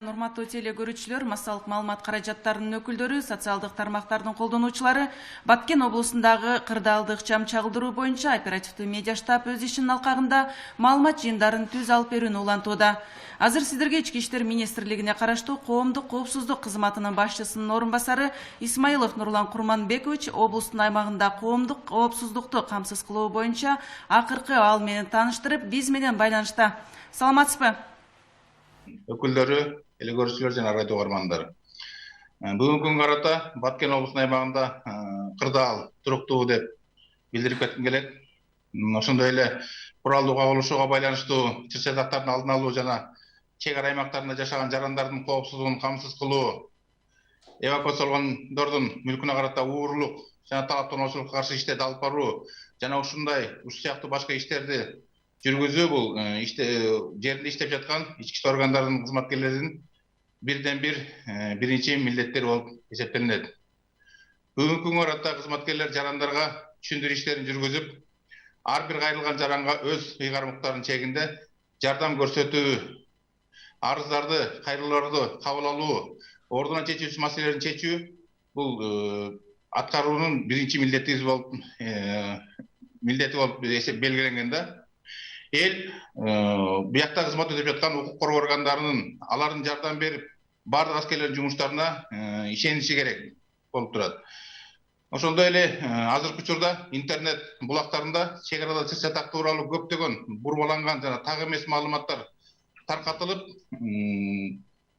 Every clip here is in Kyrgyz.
урматтуу теле көрүүчүлөр, массалык маалымат каражаттарынын өкүлдөрү, социалдык тармактардын колдонуучулары Баткен облусундагы кырдаалдык чам чагылдыруу боюнча оперативдүү медиа штаб өз ишинин алкагында маалымат жыйындарын түз алып берүүнү улантууда. Азыр сиздерге Ички иштер министрлигине караштуу коомдук коопсуздук кызматынын башчысынын орун басары Исмаилов Нурлан Курманбекович облустун аймагында коомдук коопсуздукту камсыз кылуу боюнча акыркы ал менен тааныштырып, биз менен байланышта. Саламатсызбы? Өкүлдөрү, эле көрүүчүлөр жана радио угармандар. Бүгүнкү күнгө карата Баткен облусунун аймагында кырдаал туруктуу деп билдирип кетким келет. Ошондой эле куралдуу кабылышууга байланыштуу чыр-чатактардын алдын алуу жана чек ара аймактарында жашаган жарандардын коопсуздугун камсыз кылуу, эвакуациялангандардын мүлкүнө карата уурулук жана талап-тоноочулукка каршы иштерди алып баруу жана ушул сыяктуу башка иштерди жүргүзүү бул жеринде иштеп жаткан ички иштер органдарынын кызматкерлеринин бирден бир биринчи милдеттери болуп эсептелинет. Бүгүнкү күнгө карата кызматкерлер жарандарга түшүндүрүү иштерин жүргүзүп, ар бир кайрылган жаранга өз ыйгарымдыктарынын чегинде жардам көрсөтүү, арыздарды, кайрылууларды кабыл алуу, ордуна чечүүсүз маселелерин чечүү бул аткаруунун биринчи милдети болуп белгиленген да. Эл биякта кызмат өтөп жаткан укук коргоо органдарынын алардын жардам берип, бардык аскерлердин жумуштарына ишениши керек болуп турат. Ошондой эле азыркы учурда интернет булактарында чек арада чыр-чатак тууралуу көптөгөн бурмаланган жана так эмес маалыматтар таркатылып,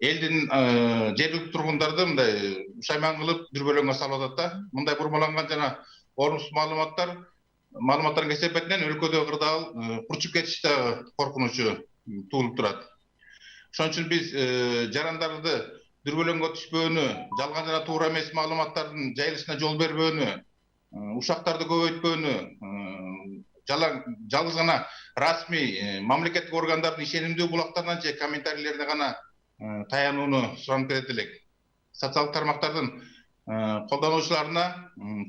элдин жергиликтүү тургундарды мындай ушайман кылып дүрбөлөңгө салып атат да. Мындай бурмаланган жана орунсуз маалыматтардын кесепетинен өлкөдө кырдаал курчуп кетиш да коркунучу туулуп турат. Ошон үчүн биз жарандарды дүрбөлөңгө түшпөөнү, жалган жана туура эмес маалыматтардын жайылышына жол бербөөнү, ушактарды көбөйтпөөнү, жалгыз гана расмий мамлекеттик органдардын ишенимдүү булактарынан же комментарийлерине гана таянууну суранып кетет элек. Социалдык тармактардын колдонуучуларына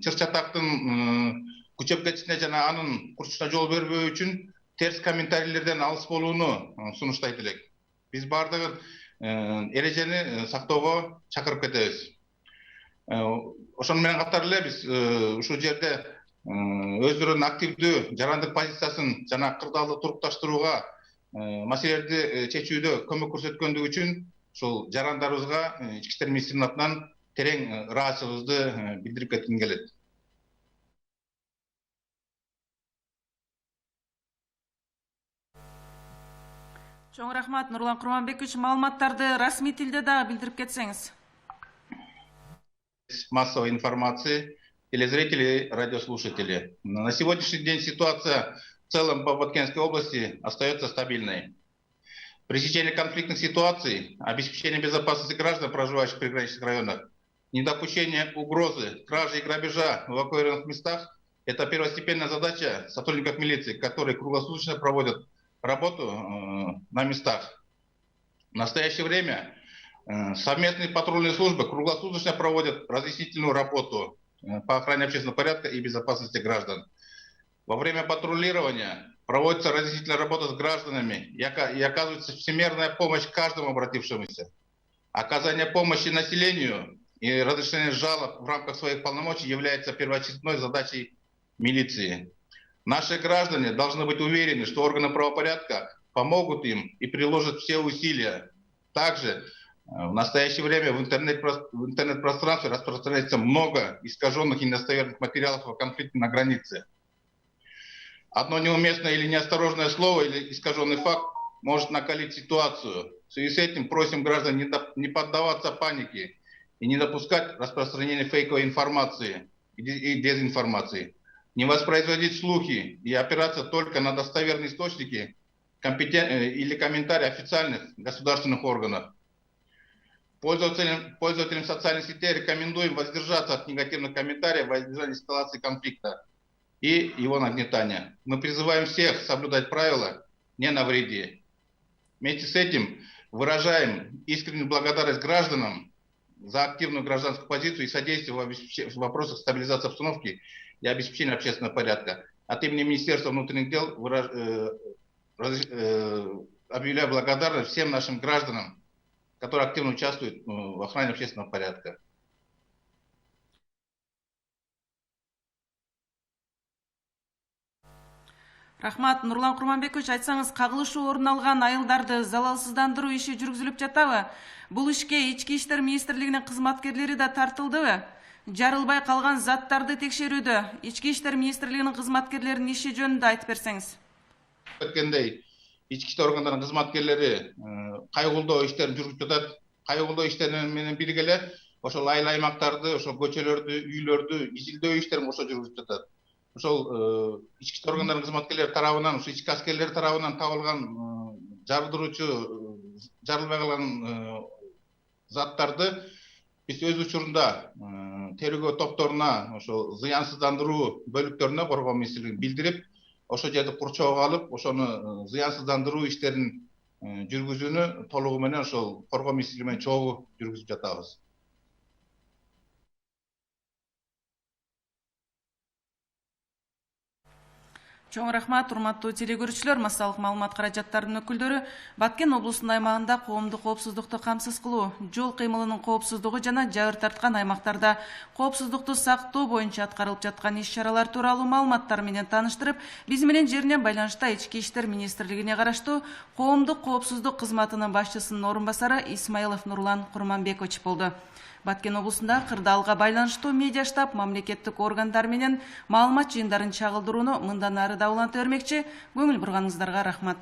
чыр-чатактын күчөп кетишине жана анын курчушуна жол бербөө үчүн терс комментарийлерден алыс болууну сунуштайт элек. Биз бардыгын эрежени сактоого чакырып кетебиз. Ошону менен катар эле биз ушул жерде өздөрүнүн активдүү жарандык позициясын жана кырдаалды турукташтырууга, маселелерди чечүүдө көмөк көрсөткөндүгү үчүн ушул жарандарыбызга ички иштер министринин атынан терең ыраазычылыгыбызды билдирип кетким келет. Чоң рахмат, Нурлан Курманбекович, маалыматтарды расмий тилде да билдирип кетсеңиз. Массовой информации, телезрители, радиослушатели. На сегодняшний день ситуация в целом по Баткенской области остается стабильной. Пресечение конфликтных ситуаций, обеспечение безопасности граждан, проживающих в приграничных районах, недопущение угрозы, кражи и грабежа в эвакуированных местах – это первостепенная задача сотрудников милиции, которые круглосуточно проводят работу на местах. В настоящее время совместные патрульные службы круглосуточно проводят разъяснительную работу по охране общественного порядка и безопасности граждан. Во время патрулирования проводится разъяснительная работа с гражданами и оказывается всемирная помощь каждому обратившемуся. Оказание помощи населению и разрешение жалоб в рамках своих полномочий является первоочередной задачей милиции. Наши граждане должны быть уверены, что органы правопорядка помогут им и приложат все усилия. Также в настоящее время в интернет-пространстве распространяется много искаженных и недостоверных материалов о конфликте на границе. Одно неуместное или неосторожное слово или искаженный факт может накалить ситуацию. В связи с этим просим граждан не поддаваться панике и не допускать распространения фейковой информации и дезинформации. Не воспроизводить слухи и опираться только на достоверные источники или комментарии официальных государственных органов. Пользователям социальных сетей рекомендуем воздержаться от негативных комментариев во избежание эскалации конфликта и его нагнетания. Мы призываем всех соблюдать правила «не навреди». Вместе с этим выражаем искреннюю благодарность гражданам за активную гражданскую позицию и содействие в вопросах стабилизации обстановки и обеспечения общественного порядка. От имени Министерства внутренних дел объявляю благодарность всем нашим гражданам которые активно участвуют в охране общественного порядка. Рахмат, Нурлан Курманбекович, айтсаңыз, кагылышуу орун алган айылдарды залалсыздандыруу иши жүргүзүлүп жатабы? Бул ишке Ички иштер министрлигинин кызматкерлери да тартылдыбы? Жарылбай калган заттарды текшерүүдө Ички иштер министрлигинин кызматкерлеринин иши жөнүндө айтып берсеңиз. Өткендей, ички иштер органдарынын кызматкерлери кайгылдоо иштерин жүргүзүп жатат. Кайгылдоо иштерин менен бирге эле ошол айыл аймактарды, ошол көчөлөрдү, үйлөрдү изилдөө иштерин ошо жүргүзүп жатат. Ошол ички иштер органдарынын кызматкерлери тарабынан, ошо ички аскерлер тарабынан табылган жардыруучу, жарылбай калган заттарды биз өз учурунда тергөө топторуна, ошо зыянсыздандыруу бөлүктөрүнө Коргоо министрлигине билдирип, ошол жерди курчоого алып, ошону зыянсыздандыруу иштерин жүргүзүүнү толугу менен ошол Коргоо министрлиги менен чогуу жүргүзүп жатабыз. Чоң рахмат, урматтуу телекөрүүчүлөр, массалык маалымат каражаттарынын өкүлдөрү Баткен облусунун аймагында коомдук коопсуздукту камсыз кылуу, жол кыймылынын коопсуздугу жана жабыр тарткан аймактарда коопсуздукту сактоо боюнча аткарылып жаткан иш-чаралар тууралуу маалыматтар менен тааныштырып, биз менен жеринен байланышта Ички иштер министрлигине караштуу коомдук коопсуздук кызматынын башчысынын орун басары Исмаилов Нурлан Курманбекович болду. Баткен облусунда кырдаалга байланыштуу медиа штаб мамлекеттик органдар менен маалымат жыйындарын чагылдырууну мындан ары да уланта бермекчи. Көңүл бурганыңыздарга рахмат.